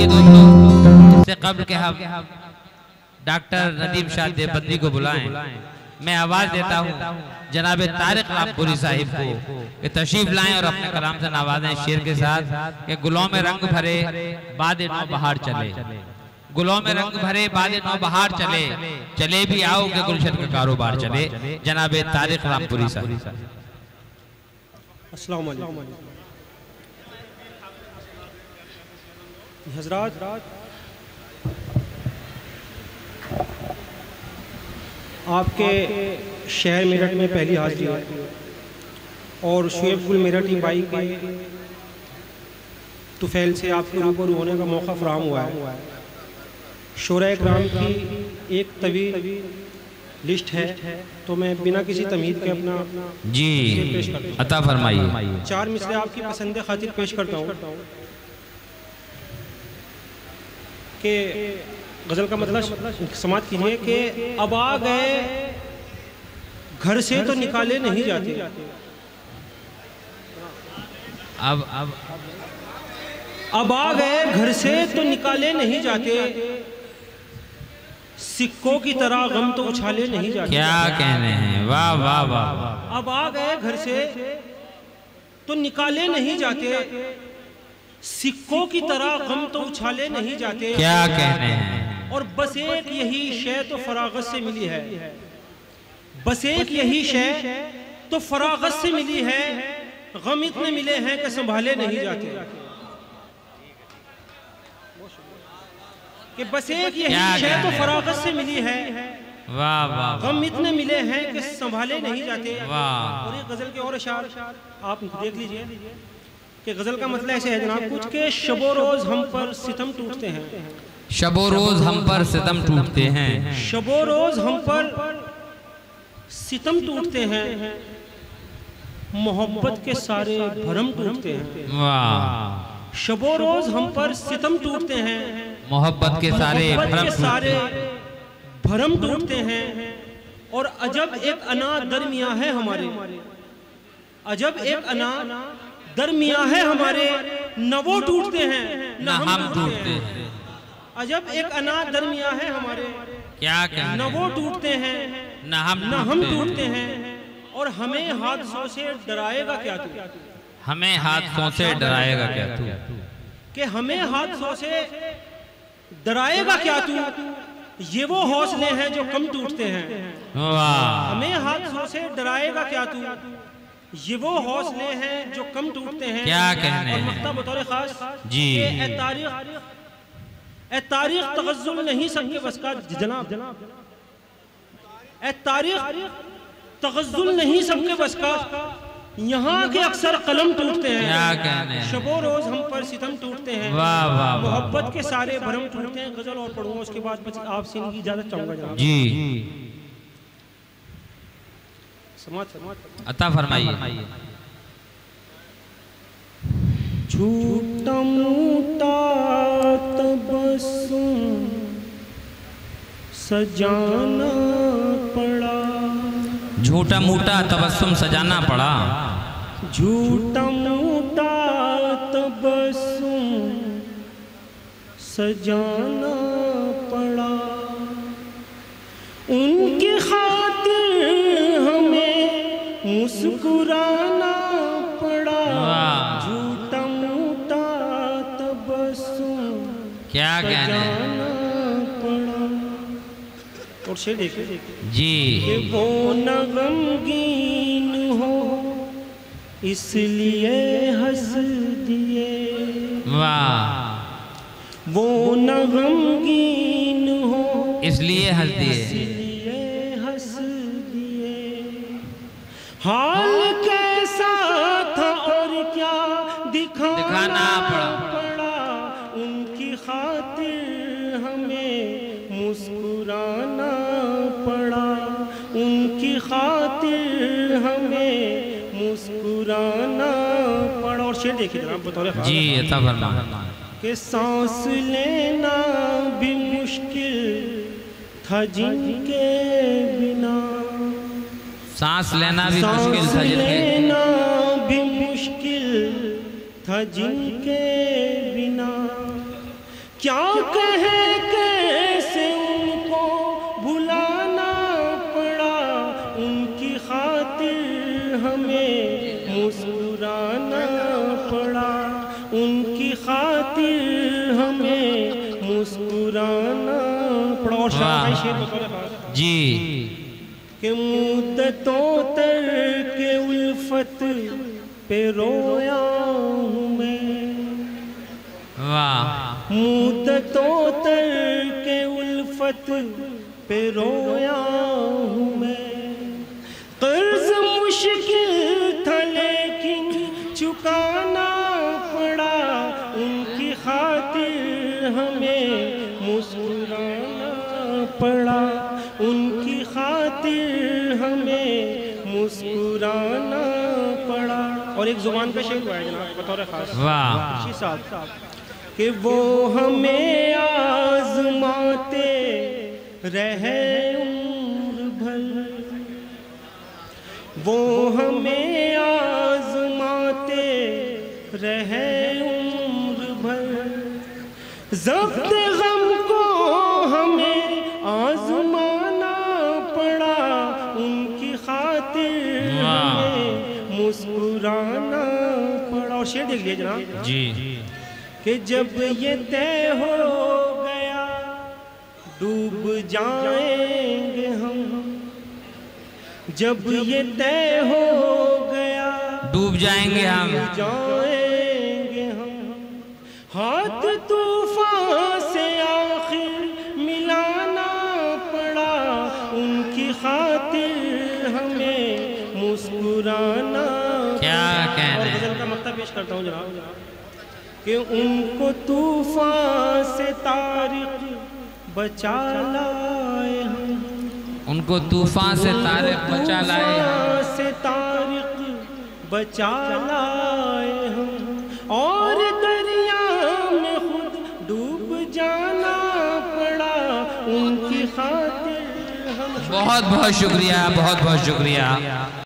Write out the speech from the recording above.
आइए दोस्तों, इससे कब्ल के हम डॉक्टर नदीम शाह देवबंदी को बुलाएं। मैं आवाज देता हूँ जनाब तारिक रामपुरी साहिब को कि तशरीफ लाएं और अपने कलाम से नवाजें शेर के साथ कि गुलों में रंग भरे बादे नौ बहार चले, गुलों में रंग भरे बादे नौ बहार चले, चले भी आओ के गुलशन का कारोबार चले। जनाब तारिक रामपुरी साहिब। अस्सलाम वालेकुम हज़रात, आपके शहर मेरठ में पहली हाजिरी है और शुएब गुल मेरठी भाई के तुफैल से आपके रूबरू होने का मौका फराहम हुआ है। शोरा इकराम की एक तवील लिस्ट है, तो मैं बिना किसी तमहीद के अपना जी पेश करता हूँ। अता फरमाइए। 4 मिसरे आपकी पसंद खातिर पेश करता हूँ कि गज़ल का मतलब समाप्त कीजिए कि अब आ गए घर से तो निकाले नहीं जाते, अब आ गए घर से तो निकाले नहीं जाते, सिक्कों की तरह गम तो उछाले नहीं जाते। क्या कहने हैं, वाह वाह वाह। अब आ गए घर से तो निकाले नहीं जाते, सिक्कों की तरह गम तो उछाले नहीं जाते। क्या कहने हैं। और बस एक यही शय तो फरागत से मिली है, बस एक यही शय तो फरागत से मिली है, गम इतने मिले हैं कि संभाले नहीं जाते। कि बस एक यही शय तो फरागत से मिली है, वाह वाह, गम इतने मिले हैं कि संभाले नहीं जाते। वाह। और ये गजल के और अशार आप देख लीजिए कि गजल का मतलब ऐसे है जनाब कुछ के शबो रोज हम पर सितम टूटते हैं, शबो रोज हम पर सितम टूटते हैं, शबो रोज हम पर सितम टूटते हैं, मोहब्बत के सारे भरम टूटते हैं। वाह। शबो रोज हम पर सितम टूटते हैं, मोहब्बत के सारे भरम टूटते हैं। और अजब एक अना दरमिया है हमारे, अजब एक अना दरमिया है हमारे, न वो टूटते हैं न हम टूटते हैं। अजब एक अना दरमिया है हमारे, क्या कहने, न वो टूटते हैं न हम टूटते हैं। और हमें हादसों से डराएगा क्या तू, हमें हादसों से डराएगा क्या तू, कि हमें हादसों से डराएगा क्या तू, ये वो हौसले हैं जो कम टूटते हैं। वाह। हमें हादसों से डराएगा क्या तू, ये वो हौसले हैं जो कम टूटते हैं। क्या कहने हैं। और मक्ता बतौर खास जी, ए तारीख तगज़्ज़ुल नहीं सबके बस का जनाब, ए तारीख तगज़्ज़ुल नहीं सबके बस का, यहाँ के अक्सर कलम टूटते हैं। क्या कहने हैं। शबो रोज हम पर सितम टूटते हैं, वाह वाह, मोहब्बत के सारे भरम टूटते हैं। गजल और पढ़ूंगा उसके बाद आपसे इनकी इजाजत चाहूंगा जनाब। जी अता फरमाइए। झूठा मूठा तबस्सुम सजाना पड़ा, झूठा मूठा तबस्सुम सजाना पड़ा, झूठा मूठा तबस्सुम सजाना पड़ा, उनकी खातिर हमें मुस्कुराना पड़ा। झूठा मूठा तबस्सुम क्या कहने पड़ा। और शेर देखिए जी, कि वो न गमगीन हो इसलिए हंस दिए, वाह। वो न गमगीन हो इसलिए हंस दिए, इसलिए हंस दिए। हाल कैसा था और क्या दिखाना पड़ा, उनकी खातिर हमें मुस्कुराना पड़ा, उनकी खातिर हमें मुस्कुराना पड़ा। और शेर देखिए जनाब बतौर जी अता फरमाइए। कि सांस लेना भी मुश्किल था जिनके बिना, सांस लेना भी मुश्किल था जिनके, लेना भी मुश्किल था जिनके बिना। क्या कहे कैसे उनको भुलाना पड़ा, उनकी खातिर हमें मुस्कुराना पड़ा, उनकी खातिर हमें मुस्कुराना पड़ा। और शायद शेर बतौर खास जी कि मुद्दतों तर के उल्फत पे रोया हूँ मैं, वाह, मुद्दतों तर के उल्फत पे रोया हूँ मैं। कर्ज मुश्किल था लेकिन चुकाना पड़ा, उनकी खातिर हमें मुस्कुराना पड़ा, उनकी खातिर हमें मुस्कुराना पड़ा। और एक जुबान पे शेर हुआ है जनाब बतौर खास, वाह, ऋषि साहब कि वो हमें आजमाते रहे उम्र भर, वो हमें आजमाते रहे उम्र भर, ज़ब्त गम को हमें आजमाना पड़ा, उनकी खातिर हमें मुस्कुराना पड़ा। और शेर देख लीजिए जनाब जी कि जब ये तय हो गया डूब जाएंगे हम, जब ये तय हो गया डूब जाएंगे हम, जाएंगे हम, हाथ तूफान से आखिर मिलाना पड़ा, उनकी खातिर हमें मुस्कुराना। क्या कहना और है। गजल का मक्ता पेश करता हूँ जनाब कि उनको तूफान से तारिक बचा लाए हम, उनको तूफान से तारिक बचा लाए, तूफान से तारिक बचा लाए हम, और दरिया में खुद डूब जाना पड़ा, उनकी खातिर हम। बहुत बहुत शुक्रिया, बहुत बहुत शुक्रिया।